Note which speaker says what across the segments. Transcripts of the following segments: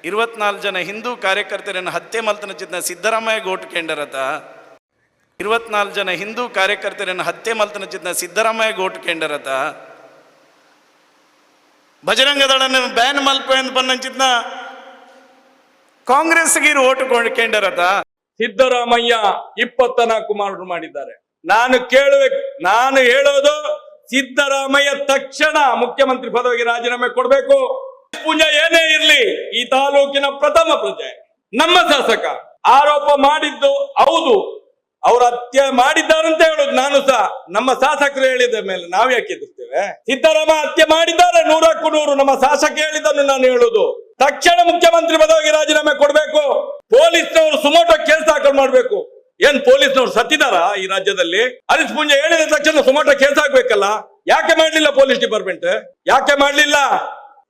Speaker 1: 24 ಜನ ಹಿಂದೂ ಕಾರ್ಯಕರ್ತರನ್ನು ಹತ್ಯೆ ಮಲ್ತನ ಚಿತ್ನ ಸಿದ್ದರಾಮಯ್ಯ ಗೋಟ್ ಕೇಂದ್ರತ 24 ಜನ ಹಿಂದೂ ಕಾರ್ಯಕರ್ತರನ್ನು ಹತ್ಯೆ ಮಲ್ತನ ಚಿತ್ನ ಸಿದ್ದರಾಮಯ್ಯ ಗೋಟ್ ಕೇಂದ್ರತ ಬಜರಂಗ ದಳನ ಬ್ಯಾನ್ ಮಲ್ಪ ಎಂದು ಪನ್ನಂಚಿತ್ನ ಕಾಂಗ್ರೆಸ್ಗೆ ಓಟು ಕೇಂದ್ರತ
Speaker 2: ಸಿದ್ದರಾಮಯ್ಯ 24 ಮಾರ್ಡರ್ ಮಾಡಿದ್ದಾರೆ. ನಾನು ಹೇಳೋದು ಸಿದ್ದರಾಮಯ್ಯ ತಕ್ಷಣ ಮುಖ್ಯಮಂತ್ರಿ ಪದವಿಗೆ ರಾಜೀನಾಮೆ ಕೊಡಬೇಕು. ಪೂಜಾ ಏನೇ ಇರ್ಲಿ, ಈ ತಾಲೂಕಿನ ಪ್ರಥಮ ಪ್ರಜೆ ನಮ್ಮ ಶಾಸಕ ಆರೋಪ ಮಾಡಿದ್ದು ಹೌದು, ಅವ್ರ ಹತ್ಯೆ ಮಾಡಿದ್ದಾರಂತ ಹೇಳುದು ನಾನು ಸಹ. ನಮ್ಮ ಶಾಸಕರು ಹೇಳಿದ ಮೇಲೆ ನಾವು ಯಾಕೆ ಎದುರ್ತೇವೆ? ಸಿದ್ದರಾಮಯ್ಯ ಹತ್ಯೆ ಮಾಡಿದ್ದಾರೆ 100ಕ್ಕೂ 100. ನಮ್ಮ ಶಾಸಕ ಹೇಳಿದ್ದನ್ನು ನಾನು ಹೇಳುದು, ತಕ್ಷಣ ಮುಖ್ಯಮಂತ್ರಿ ಪದವಿಗೆ ರಾಜೀನಾಮೆ ಕೊಡಬೇಕು. ಪೊಲೀಸ್ನವರು ಸುಮೋಟೋ ಕೇಸ್ ದಾಖಲು ಮಾಡಬೇಕು. ಏನ್ ಪೊಲೀಸ್ನವರು ಸತ್ತಿದಾರ ಈ ರಾಜ್ಯದಲ್ಲಿ? ಹರೀಶ್ ಪೂಂಜಾ ಹೇಳಿದ ತಕ್ಷಣ ಸುಮೋಟೋ ಕೇಸ್ ಹಾಕ್ಬೇಕಲ್ಲ, ಯಾಕೆ ಮಾಡ್ಲಿಲ್ಲ ಪೊಲೀಸ್ ಡಿಪಾರ್ಟ್ಮೆಂಟ್? ಯಾಕೆ ಮಾಡ್ಲಿಲ್ಲ?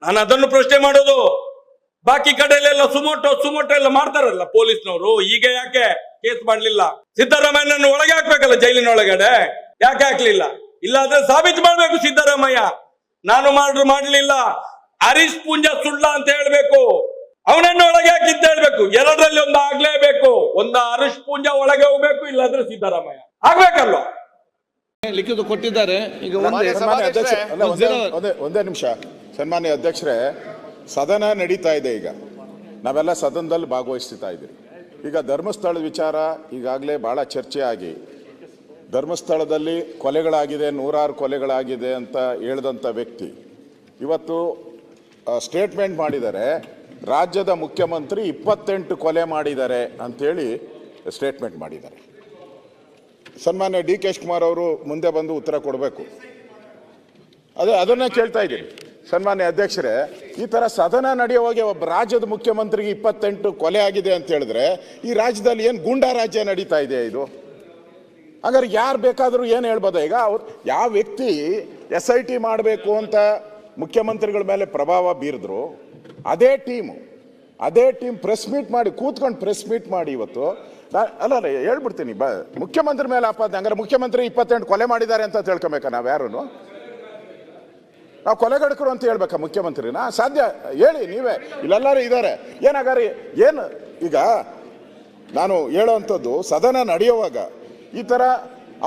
Speaker 2: ನಾನು ಅದನ್ನು ಪ್ರಶ್ನೆ ಮಾಡೋದು. ಬಾಕಿ ಕಡೆಯಲ್ಲೆಲ್ಲ ಸುಮೋಟೋ ಎಲ್ಲ ಮಾಡ್ತಾರಲ್ಲ ಪೊಲೀಸ್ನವರು, ಈಗ ಯಾಕೆ ಕೇಸ್ ಮಾಡ್ಲಿಲ್ಲ? ಸಿದ್ದರಾಮಯ್ಯನನ್ನು ಒಳಗೆ ಹಾಕ್ಬೇಕಲ್ಲ ಜೈಲಿನ ಒಳಗಡೆ, ಯಾಕೆ ಹಾಕ್ಲಿಲ್ಲ? ಇಲ್ಲಾದ್ರೆ ಸಾಬೀತು ಮಾಡ್ಬೇಕು ಸಿದ್ದರಾಮಯ್ಯ ನಾನು ಮಾಡ್ಲಿಲ್ಲ, ಹರೀಶ್ ಪೂಂಜಾ ಸುಳ್ಳ ಅಂತ ಹೇಳ್ಬೇಕು, ಅವನನ್ನು ಒಳಗೆ ಹಾಕಿಂತ ಹೇಳ್ಬೇಕು. ಎರಡರಲ್ಲಿ ಒಂದು ಆಗ್ಲೇಬೇಕು. ಒಂದು ಹರೀಶ್ ಪೂಂಜಾ ಒಳಗೆ ಹೋಗ್ಬೇಕು, ಇಲ್ಲಾಂದ್ರೆ ಸಿದ್ದರಾಮಯ್ಯ ಆಗ್ಬೇಕಲ್ಲ.
Speaker 3: ಲಿಖಿತ ಕೊಟ್ಟಿದ್ದಾರೆ. ಈಗ
Speaker 4: ಒಂದೇ ನಿಮಿಷ. ಸನ್ಮಾನ್ಯ ಅಧ್ಯಕ್ಷರೇ, ಸದನ ನಡೀತಾ ಇದೆ. ಈಗ ನಾವೆಲ್ಲ ಸದನದಲ್ಲಿ ಭಾಗವಹಿಸ್ತಾ ಇದ್ದೀವಿ. ಈಗ ಧರ್ಮಸ್ಥಳದ ವಿಚಾರ ಈಗಾಗಲೇ ಬಹಳ ಚರ್ಚೆ ಆಗಿ, ಧರ್ಮಸ್ಥಳದಲ್ಲಿ ಕೊಲೆಗಳಾಗಿದೆ, 106 ಕೊಲೆಗಳಾಗಿದೆ ಅಂತ ಹೇಳಿದಂಥ ವ್ಯಕ್ತಿ ಇವತ್ತು ಸ್ಟೇಟ್ಮೆಂಟ್ ಮಾಡಿದ್ದಾರೆ. ರಾಜ್ಯದ ಮುಖ್ಯಮಂತ್ರಿ 28 ಕೊಲೆ ಮಾಡಿದ್ದಾರೆ ಅಂತೇಳಿ ಸ್ಟೇಟ್ಮೆಂಟ್ ಮಾಡಿದ್ದಾರೆ. ಸನ್ಮಾನ್ಯ ಡಿ ಕೆ ಶಿವಕುಮಾರ್ ಅವರು ಮುಂದೆ ಬಂದು ಉತ್ತರ ಕೊಡಬೇಕು. ಅದನ್ನೇ ಕೇಳ್ತಾ ಇದ್ದೀನಿ. ಸನ್ಮಾನ್ಯ ಅಧ್ಯಕ್ಷರೇ, ಈ ಥರ ಸದನ ನಡೆಯುವಾಗ ಒಬ್ಬ ರಾಜ್ಯದ ಮುಖ್ಯಮಂತ್ರಿಗೆ 28 ಕೊಲೆ ಆಗಿದೆ ಅಂತ ಹೇಳಿದ್ರೆ ಈ ರಾಜ್ಯದಲ್ಲಿ ಏನು ಗೂಂಡಾ ರಾಜ್ಯ ನಡೀತಾ ಇದೆ ಇದು? ಹಾಗಾದ್ರೆ ಯಾರು ಬೇಕಾದರೂ ಏನು ಹೇಳ್ಬೋದು? ಈಗ ಅವ್ರು ಯಾವ ವ್ಯಕ್ತಿ SIT ಮಾಡಬೇಕು ಅಂತ ಮುಖ್ಯಮಂತ್ರಿಗಳ ಮೇಲೆ ಪ್ರಭಾವ ಬೀರಿದ್ರು, ಅದೇ ಟೀಮ್ ಪ್ರೆಸ್ ಮೀಟ್ ಮಾಡಿ ಕೂತ್ಕೊಂಡು ಪ್ರೆಸ್ ಮೀಟ್ ಮಾಡಿ ಇವತ್ತು ಅಲ್ಲ ಹೇಳ್ಬಿಡ್ತೀನಿ, ಮುಖ್ಯಮಂತ್ರಿ ಮೇಲೆ ಆಪಾದನೆ. ಹಂಗಾರೆ ಮುಖ್ಯಮಂತ್ರಿ 28 ಕೊಲೆ ಮಾಡಿದ್ದಾರೆ ಅಂತ ತಿಳ್ಕೊಬೇಕಾ? ನಾವು ಯಾರು ನಾವು ಕೊಲೆಗಡಕರು ಅಂತ ಹೇಳ್ಬೇಕಾ ಮುಖ್ಯಮಂತ್ರಿನ? ಸಾಧ್ಯ ಹೇಳಿ ನೀವೇ, ಇಲ್ಲೆಲ್ಲರೂ ಇದ್ದಾರೆ. ಏನಾಗಾರಿ ಏನು ಈಗ ನಾನು ಹೇಳೋವಂಥದ್ದು, ಸದನ ನಡೆಯುವಾಗ ಈ ಥರ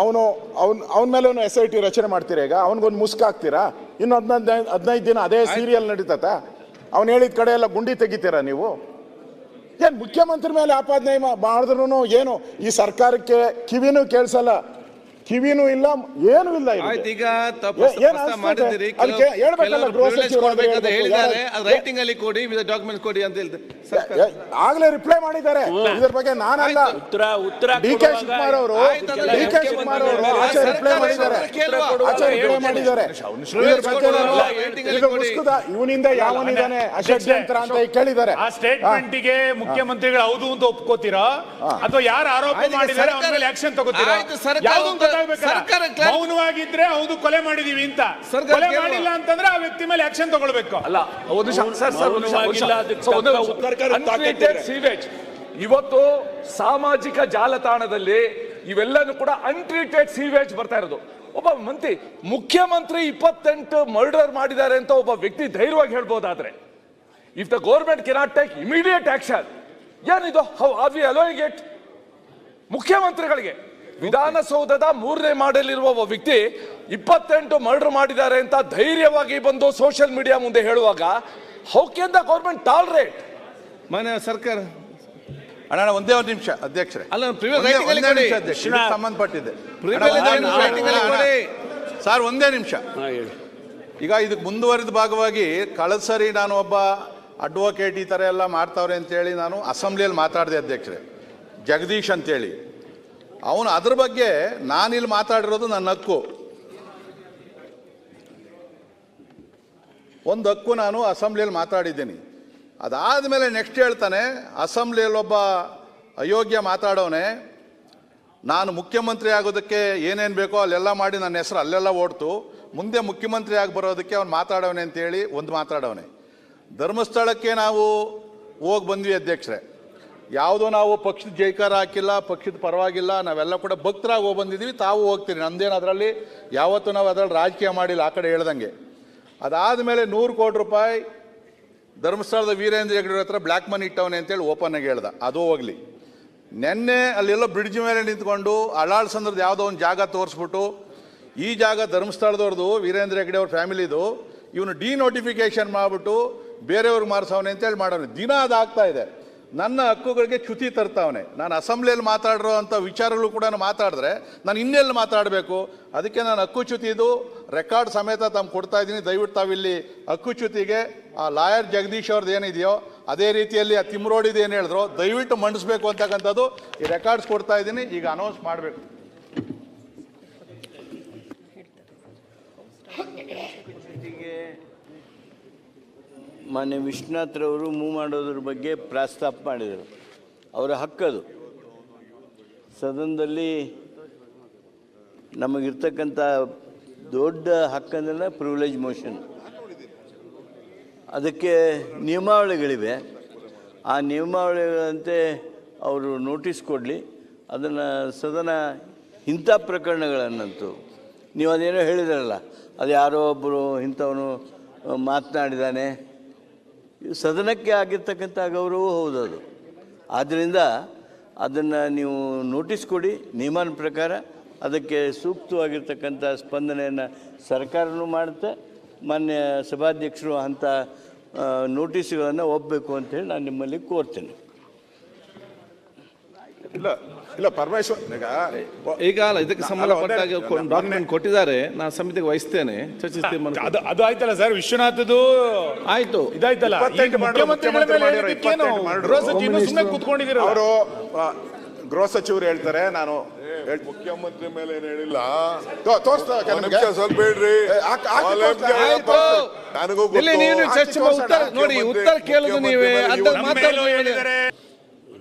Speaker 4: ಅವನ ಮೇಲೆ SIT ರಚನೆ ಮಾಡ್ತೀರಾ? ಈಗ ಅವನಿಗೊಂದು ಮುಸ್ಕ್ ಹಾಕ್ತೀರಾ? ಇನ್ನು 15 ದಿನ ಅದೇ ಸೀರಿಯಲ್ ನಡೀತತ? ಅವನು ಹೇಳಿದ ಕಡೆ ಎಲ್ಲ ಗುಂಡಿ ತೆಗಿತೀರಾ ನೀವು? ಏನು ಮುಖ್ಯಮಂತ್ರಿ ಮೇಲೆ ಆಪಾದನೆ ಮಾಡಿದ್ರು ಏನು ಈ ಸರ್ಕಾರಕ್ಕೆ ಕಿವಿನೂ ಕೇಳಿಸಲ್ಲ, ಕಿವಿನೂ ಇಲ್ಲ, ಏನೂ ಇಲ್ಲ.
Speaker 3: ಈಗ
Speaker 4: ಆಗ್ಲೇ ರಿಪ್ಲೈ ಮಾಡಿದ್ದಾರೆ ಇದ್ರ ಬಗ್ಗೆ. ನಾನಲ್ಲ, ಡಿ ಕೆ ಶಿವಕುಮಾರ್ ಅವರು ಆಚೆ ರಿಪ್ಲೈ ಮಾಡಿದ್ದಾರೆ. ಇವನಿಂದ ಯಾವನಿದ್ದಾನೆ ಅಷಡ್ಯಂತ್ರ ಅಂತ ಕೇಳಿದ್ದಾರೆ.
Speaker 5: ಆ ಸ್ಟೇಟ್ಮೆಂಟ್ಗೆ ಮುಖ್ಯಮಂತ್ರಿಗಳು ಹೌದು ಅಂತ ಒಪ್ಕೋತೀರಾ ಅಥವಾ ಯಾರು ಆರೋಪ ಮಾಡಿದ್ದಾರೆ ಅವ್ರ ಮೇಲೆ ಆಕ್ಷನ್ ತಗೋತೀರಾ? ಮೌನವಾಗಿದ್ರೆ ಹೌದು ಕೊಲೆ ಮಾಡಿದೀವಿ ಅಂತ, ಕೊಲೆ ಮಾಡಿಲ್ಲ ಅಂತಂದ್ರೆ ಆ ವ್ಯಕ್ತಿ ಮೇಲೆ ಆಕ್ಷನ್ ತಗೊಳ್ಬೇಕು.
Speaker 2: ಅಲ್ಲ, ಇವತ್ತು ಸಾಮಾಜಿಕ ಜಾಲತಾಣದಲ್ಲಿ ಇವೆಲ್ಲನೂ ಕೂಡ ಅನ್ಟ್ರೀಟೆಡ್ ಸೀವೇಜ್ ಬರ್ತಾ ಇರೋದು. ಒಬ್ಬ ಮುಖ್ಯಮಂತ್ರಿ 28 ಮರ್ಡರ್ ಮಾಡಿದ್ದಾರೆ ಅಂತ ಒಬ್ಬ ವ್ಯಕ್ತಿ ಧೈರ್ಯವಾಗಿ ಹೇಳ್ಬೋದಾದ್ರೆ, if the government cannot take immediate action, ಏನಿದು? How are we allowing it? ಮುಖ್ಯಮಂತ್ರಿಗಳಿಗೆ ವಿಧಾನಸೌಧದ 3ನೇ ಮಾಡಲಿರುವ ಒಬ್ಬ ವ್ಯಕ್ತಿ 28 ಮರ್ಡರ್ ಮಾಡಿದ್ದಾರೆ ಅಂತ ಧೈರ್ಯವಾಗಿ ಬಂದು ಸೋಷಿಯಲ್ ಮೀಡಿಯಾ ಮುಂದೆ ಹೇಳುವಾಗ, how can the government tolerate?
Speaker 3: ಮಾನ್ಯ ಸರ್ಕಾರ
Speaker 6: ಅಣ್ಣ ಒಂದೇ ಒಂದು ನಿಮಿಷ ಅಧ್ಯಕ್ಷರೇ, ಸಂಬಂಧಪಟ್ಟಿದೆ ಸರ್, ಒಂದೇ ನಿಮಿಷ. ಈಗ ಇದಕ್ಕೆ ಮುಂದುವರಿದ ಭಾಗವಾಗಿ ಕಳೆದ ಸರಿ ನಾನು ಒಬ್ಬ ಅಡ್ವೊಕೇಟ್ ಈ ಥರ ಎಲ್ಲ ಮಾಡ್ತಾವ್ರೆ ಅಂತೇಳಿ ನಾನು ಅಸೆಂಬ್ಲಿಯಲ್ಲಿ ಮಾತಾಡಿದೆ ಅಧ್ಯಕ್ಷರೇ, ಜಗದೀಶ್ ಅಂತೇಳಿ. ಅವನು ಅದ್ರ ಬಗ್ಗೆ ನಾನಿಲ್ಲಿ ಮಾತಾಡಿರೋದು ನನ್ನ ಹಕ್ಕು, ಒಂದು ಹಕ್ಕು, ನಾನು ಅಸೆಂಬ್ಲಿಯಲ್ಲಿ ಮಾತಾಡಿದ್ದೀನಿ. ಅದಾದಮೇಲೆ ನೆಕ್ಸ್ಟ್ ಹೇಳ್ತಾನೆ, ಅಸೆಂಬ್ಲಿಯಲ್ಲಿ ಒಬ್ಬ ಅಯೋಗ್ಯ ಮಾತಾಡೋನೆ, ನಾನು ಮುಖ್ಯಮಂತ್ರಿ ಆಗೋದಕ್ಕೆ ಏನೇನು ಬೇಕೋ ಅಲ್ಲೆಲ್ಲ ಮಾಡಿ ನನ್ನ ಹೆಸರು ಅಲ್ಲೆಲ್ಲ ಓಡ್ತು, ಮುಂದೆ ಮುಖ್ಯಮಂತ್ರಿ ಆಗಿ ಬರೋದಕ್ಕೆ ಅವ್ನು ಮಾತಾಡೋನೆ ಅಂತೇಳಿ ಒಂದು ಮಾತಾಡೋನೆ. ಧರ್ಮಸ್ಥಳಕ್ಕೆ ನಾವು ಹೋಗಿ ಬಂದ್ವಿ ಅಧ್ಯಕ್ಷರೇ, ಯಾವುದೋ ನಾವು ಪಕ್ಷದ ಜೈಕಾರ ಹಾಕಿಲ್ಲ, ಪಕ್ಷದ ಪರವಾಗಿಲ್ಲ, ನಾವೆಲ್ಲ ಕೂಡ ಭಕ್ತರಾಗಿ ಹೋಗಿ ಬಂದಿದ್ದೀವಿ, ತಾವು ಹೋಗ್ತೀರಿ, ನಮ್ದೇನು ಅದರಲ್ಲಿ ಯಾವತ್ತೂ ನಾವು ಅದರಲ್ಲಿ ರಾಜಕೀಯ ಮಾಡಿಲ್ಲ ಆ ಕಡೆ ಹೇಳ್ದಂಗೆ. ಅದಾದಮೇಲೆ 100 ಕೋಟಿ ರೂಪಾಯಿ ಧರ್ಮಸ್ಥಳದ ವೀರೇಂದ್ರ ಹೆಗ್ಗಡೆ ಹತ್ರ ಬ್ಲ್ಯಾಕ್ ಮನಿ ಇಟ್ಟವನೆ ಅಂತೇಳಿ ಓಪನ್ ಆಗಿ ಹೇಳ್ದ. ಅದು ಹೋಗ್ಲಿ, ನೆನ್ನೆ ಅಲ್ಲೆಲ್ಲೋ ಬ್ರಿಡ್ಜ್ ಮೇಲೆ ನಿಂತ್ಕೊಂಡು ಅಳ್ಳಾಳ್ಸಂದ್ರದ ಯಾವುದೋ ಒಂದು ಜಾಗ ತೋರಿಸ್ಬಿಟ್ಟು ಈ ಜಾಗ ಧರ್ಮಸ್ಥಳದವ್ರದ್ದು ವೀರೇಂದ್ರ ಹೆಗ್ಗಡೆ ಅವ್ರ ಫ್ಯಾಮಿಲಿದು, ಇವನು ಡಿನೋಟಿಫಿಕೇಶನ್ ಮಾಡಿಬಿಟ್ಟು ಬೇರೆಯವ್ರಿಗೆ ಮಾರಿಸವನೆ ಅಂತೇಳಿ ಮಾಡೋನು. ದಿನ ಅದಾಗ್ತಾ ಇದೆ. ನನ್ನ ಹಕ್ಕುಗಳಿಗೆ ಚ್ಯುತಿ ತರ್ತಾವನೆ. ನಾನು ಅಸೆಂಬ್ಲಿಯಲ್ಲಿ ಮಾತಾಡಿರೋ ಅಂಥ ವಿಚಾರಗಳು ಕೂಡ ಮಾತಾಡಿದ್ರೆ ನಾನು ಇನ್ನೆಲ್ಲಿ ಮಾತಾಡಬೇಕು? ಅದಕ್ಕೆ ನಾನು ಹಕ್ಕುಚ್ಯುತಿದು ರೆಕಾರ್ಡ್ ಸಮೇತ ತಮ್ಮ ಕೊಡ್ತಾ ಇದ್ದೀನಿ. ದಯವಿಟ್ಟು ತಾವಿಲ್ಲಿ ಹಕ್ಕುಚ್ಯುತಿಗೆ ಆ ಲಾಯರ್ ಜಗದೀಶ್ ಅವ್ರದ್ದು ಏನಿದೆಯೋ ಅದೇ ರೀತಿಯಲ್ಲಿ ಆ ತಿಮ್ರೋಡಿದು ಏನು ಹೇಳಿದ್ರು ದಯವಿಟ್ಟು ಮಂಡಿಸ್ಬೇಕು ಅಂತಕ್ಕಂಥದ್ದು ಈ ರೆಕಾರ್ಡ್ಸ್ ಕೊಡ್ತಾ ಇದ್ದೀನಿ. ಈಗ ಅನೌನ್ಸ್ ಮಾಡಬೇಕು.
Speaker 7: ಮಾನ್ಯ ವಿಶ್ವನಾಥ್ರವರು ಮೂವ್ ಮಾಡೋದ್ರ ಬಗ್ಗೆ ಪ್ರಸ್ತಾಪ ಮಾಡಿದರು. ಅವರ ಹಕ್ಕದು. ಸದನದಲ್ಲಿ ನಮಗಿರ್ತಕ್ಕಂಥ ದೊಡ್ಡ ಹಕ್ಕಂದ್ರೆ ಪ್ರಿವಿಲೇಜ್ ಮೋಷನ್. ಅದಕ್ಕೆ ನಿಯಮಾವಳಿಗಳಿವೆ. ಆ ನಿಯಮಾವಳಿಗಳಂತೆ ಅವರು ನೋಟಿಸ್ ಕೊಡಲಿ. ಅದನ್ನು ಸದನ ಇಂಥ ಪ್ರಕರಣಗಳನ್ನಂತೂ ನೀವು ಅದೇನೋ ಹೇಳಿದ್ರಲ್ಲ, ಅದು ಯಾರೋ ಒಬ್ಬರು ಇಂಥವನು ಮಾತನಾಡಿದ್ದಾನೆ, ಸದನಕ್ಕೆ ಆಗಿರ್ತಕ್ಕಂಥ ಗೌರವ ಹೌದು ಅದು. ಆದ್ದರಿಂದ ಅದನ್ನು ನೀವು ನೋಟಿಸ್ ಕೊಡಿ. ನಿಯಮನ ಪ್ರಕಾರ ಅದಕ್ಕೆ ಸೂಕ್ತವಾಗಿರ್ತಕ್ಕಂಥ ಸ್ಪಂದನೆಯನ್ನು ಸರ್ಕಾರನೂ ಮಾಡುತ್ತೆ. ಮಾನ್ಯ ಸಭಾಧ್ಯಕ್ಷರು ಅಂಥ ನೋಟಿಸ್ಗಳನ್ನು ಒಪ್ಪಬೇಕು ಅಂತೇಳಿ ನಾನು ನಿಮ್ಮಲ್ಲಿ ಕೋರ್ತೇನೆ.
Speaker 4: ಇಲ್ಲ ಪರಮೇಶ್ವರ್
Speaker 3: ಈಗ ಅಲ್ಲ, ಇದಕ್ಕೆ ಸಂಬಂಧಪಟ್ಟಾಗ ಡಾಕ್ಯುಮೆಂಟ್ ಕೊಟ್ಟಿದ್ದಾರೆ. ನಾನು ಸಮಿತಿಗೆ ವಹಿಸ್ತೇನೆ, ಚರ್ಚಿಸ್ತೀನಿ.
Speaker 5: ಅದು ಆಯ್ತಲ್ಲ ಸರ್, ವಿಶ್ವನಾಥದ್ದು
Speaker 3: ಆಯ್ತು,
Speaker 5: ಇದಾಯ್ತಲ್ಲ. ಕೂತ್ಕೊಂಡಿದ್ದೀರ
Speaker 4: ಅವರು ಗೃಹ ಸಚಿವರು ಹೇಳ್ತಾರೆ. ನಾನು ಮುಖ್ಯಮಂತ್ರಿ ಮೇಲೆ ಏನು ಹೇಳಿಲ್ಲ. ಸ್ವಲ್ಪ ಹೇಳ್ರಿ. ನನಗೂ
Speaker 3: ನೋಡಿ, ಉತ್ತರ ಕೇಳೋದು ನೀವೇ.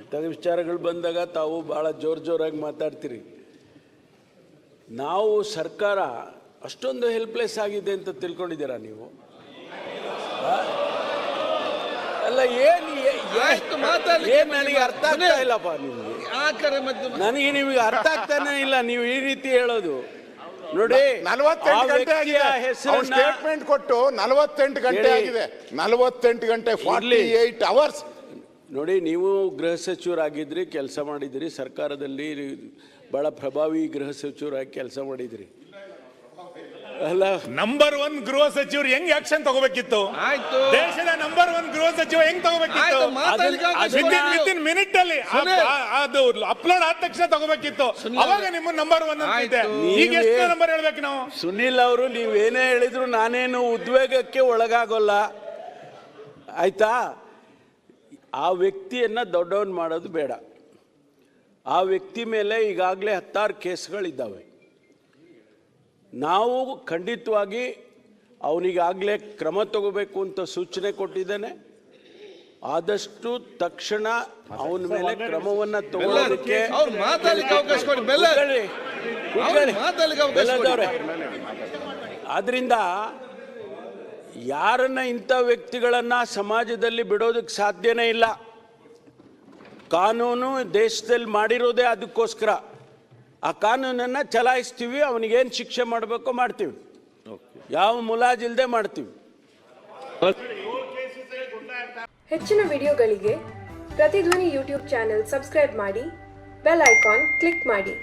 Speaker 8: ಇಂಥ ವಿಚಾರಗಳು ಬಂದಾಗ ತಾವು ಭಾಳ ಜೋರಾಗಿ ಮಾತಾಡ್ತೀರಿ. ನಾವು ಸರ್ಕಾರ ಅಷ್ಟೊಂದು ಹೆಲ್ಪ್ಲೆಸ್ ಆಗಿದೆ ಅಂತ ತಿಳ್ಕೊಂಡಿದ್ದೀರಾ ನೀವು? ಅಲ್ಲ, ನನಗೆ ಅರ್ಥ ಆಗ್ತಾ ಇಲ್ಲಪ್ಪ. ನನಗೆ ನಿಮಗೆ ಅರ್ಥ ಆಗ್ತಾನೆ ಇಲ್ಲ ನೀವು ಈ ರೀತಿ ಹೇಳೋದು. ನೋಡಿ,
Speaker 4: 48 ಗಂಟೆ ಆಗಿದೆ. ಸ್ಟೇಟ್ಮೆಂಟ್ ಕೊಟ್ಟು 48 ಗಂಟೆ ಆಗಿದೆ. 48 ಗಂಟೆ 48 ಅವರ್ಸ್.
Speaker 8: ನೋಡಿ, ನೀವು ಗೃಹ ಸಚಿವರಾಗಿದ್ರಿ, ಕೆಲಸ ಮಾಡಿದಿರಿ, ಸರ್ಕಾರದಲ್ಲಿ ಬಹಳ ಪ್ರಭಾವಿ ಗೃಹ ಸಚಿವರಾಗಿ ಕೆಲಸ ಮಾಡಿದಿರಿ ಅಲ್ಲ.
Speaker 5: ನಂಬರ್ 1 ಗೃಹ ಸಚಿವರು ಹೆಂಗ್ ಆಕ್ಷನ್ ತಗೋಬೇಕಿತ್ತು? ದೇಶದ ನಂಬರ್ 1 ಗೃಹ ಸಚಿವ ಹೆಂಗ್ ತಗೋಬೇಕಿತ್ತು? ವಿತಿನ್ ಮಿನಿಟ್ ಅಲ್ಲಿ ಅದು ಅಪ್ಲೋಡ್ ಆದ ತಕ್ಷಣ ತಗೋಬೇಕಿತ್ತು. ಅವಾಗ ನಿಮ್ಮ ನಂಬರ್ 1 ಅಂತಿದೆ. ಈಗ ಎಷ್ಟು ನಂಬರ್ ಹೇಳ್ಬೇಕು ನಾವು?
Speaker 8: ಸುನಿಲ್ ಅವರು, ನೀವೇನೇ ಹೇಳಿದ್ರು ನಾನೇನು ಉದ್ವೇಗಕ್ಕೆ ಒಳಗಾಗೋಲ್ಲ, ಆಯ್ತಾ? ಆ ವ್ಯಕ್ತಿಯನ್ನು ದೊಡ್ಡವನ್ ಮಾಡೋದು ಬೇಡ. ಆ ವ್ಯಕ್ತಿ ಮೇಲೆ ಈಗಾಗಲೇ 10 ಕೇಸ್ಗಳಿದ್ದಾವೆ. ನಾವು ಖಂಡಿತವಾಗಿ ಅವನಿಗಾಗಲೇ ಕ್ರಮ ತಗೋಬೇಕು ಅಂತ ಸೂಚನೆ ಕೊಟ್ಟಿದ್ದೇನೆ. ಆದಷ್ಟು ತಕ್ಷಣ ಅವನ ಮೇಲೆ ಕ್ರಮವನ್ನು ತಗೊಳ್ಳೋದಕ್ಕೆ ಆದ್ರಿಂದ ಯಾರನ್ನ ಇಂಥ ವ್ಯಕ್ತಿಗಳನ್ನು ಸಮಾಜದಲ್ಲಿ ಬಿಡೋದಕ್ಕೆ ಸಾಧ್ಯನೇ ಇಲ್ಲ. ಕಾನೂನು ದೇಶದಲ್ಲಿ ಮಾಡಿರೋದೇ ಅದಕ್ಕೋಸ್ಕರ. ಆ ಕಾನೂನನ್ನು ಚಲಾಯಿಸ್ತೀವಿ. ಅವನಿಗೇನು ಶಿಕ್ಷೆ ಮಾಡಬೇಕೋ ಮಾಡ್ತೀವಿ, ಯಾವ ಮುಲಾಜಿಲ್ಲದೆ ಮಾಡ್ತೀವಿ.
Speaker 9: ಹೆಚ್ಚಿನ ವಿಡಿಯೋಗಳಿಗೆ ಪ್ರತಿಧ್ವನಿ ಯೂಟ್ಯೂಬ್ ಚಾನೆಲ್ ಸಬ್ಸ್ಕ್ರೈಬ್ ಮಾಡಿ, ಬೆಲ್ ಐಕಾನ್ ಕ್ಲಿಕ್ ಮಾಡಿ.